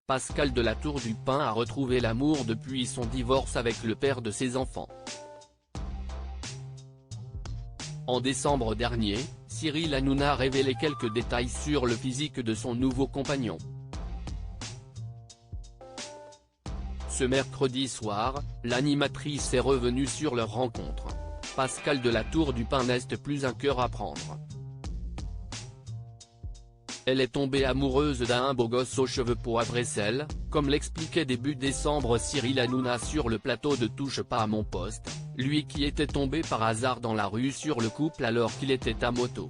Pascal de la Tour du Pin a retrouvé l'amour depuis son divorce avec le père de ses enfants. En décembre dernier, Cyril Hanouna a révélé quelques détails sur le physique de son nouveau compagnon. Ce mercredi soir, l'animatrice est revenue sur leur rencontre. Pascal de la Tour du Pin n'est plus un cœur à prendre. Elle est tombée amoureuse d'un beau gosse aux cheveux poivre et sel, comme l'expliquait début décembre Cyril Hanouna sur le plateau de Touche pas à mon poste, lui qui était tombé par hasard dans la rue sur le couple alors qu'il était à moto.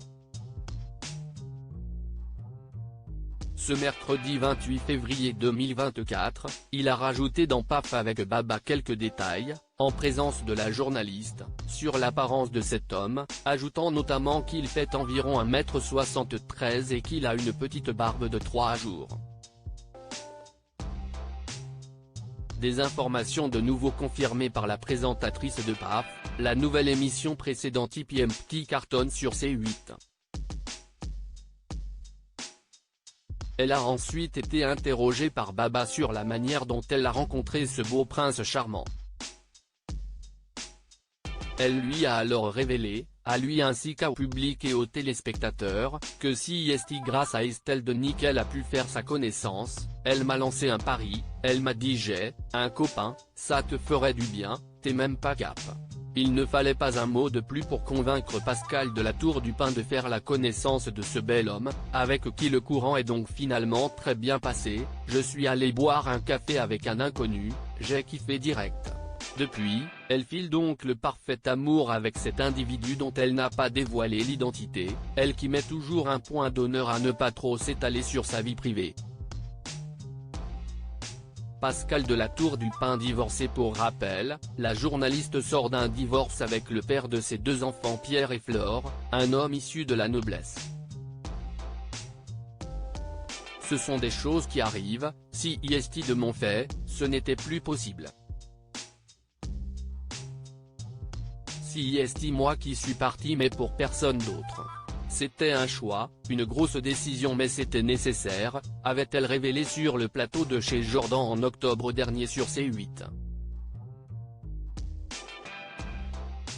Ce mercredi 28 février 2024, il a rajouté dans PAF avec Baba quelques détails, en présence de la journaliste, sur l'apparence de cet homme, ajoutant notamment qu'il fait environ 1,73 m et qu'il a une petite barbe de 3 jours. Des informations de nouveau confirmées par la présentatrice de PAF, la nouvelle émission précédente IPM qui cartonne sur C8. Elle a ensuite été interrogée par Baba sur la manière dont elle a rencontré ce beau prince charmant. Elle lui a alors révélé, à lui ainsi qu'au public et aux téléspectateurs, que si grâce à Estelle Denis qu'elle a pu faire sa connaissance, elle m'a lancé un pari, elle m'a dit j'ai, un copain, ça te ferait du bien, t'es même pas cap. Il ne fallait pas un mot de plus pour convaincre Pascal de la Tour du Pin de faire la connaissance de ce bel homme, avec qui le courant est donc finalement très bien passé. Je suis allé boire un café avec un inconnu, j'ai kiffé direct. Depuis, elle file donc le parfait amour avec cet individu dont elle n'a pas dévoilé l'identité, elle qui met toujours un point d'honneur à ne pas trop s'étaler sur sa vie privée. Pascal de la Tour du Pin divorcé. Pour rappel, la journaliste sort d'un divorce avec le père de ses 2 enfants Pierre et Flore, un homme issu de la noblesse. Ce sont des choses qui arrivent, si de mon fait, ce n'était plus possible. Si moi qui suis parti mais pour personne d'autre. C'était un choix, une grosse décision mais c'était nécessaire, avait-elle révélé sur le plateau de chez Jordan en octobre dernier sur C8.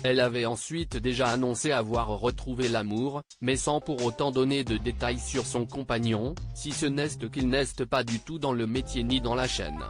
Elle avait ensuite déjà annoncé avoir retrouvé l'amour, mais sans pour autant donner de détails sur son compagnon, si ce n'est qu'il n'est pas du tout dans le métier ni dans la chaîne.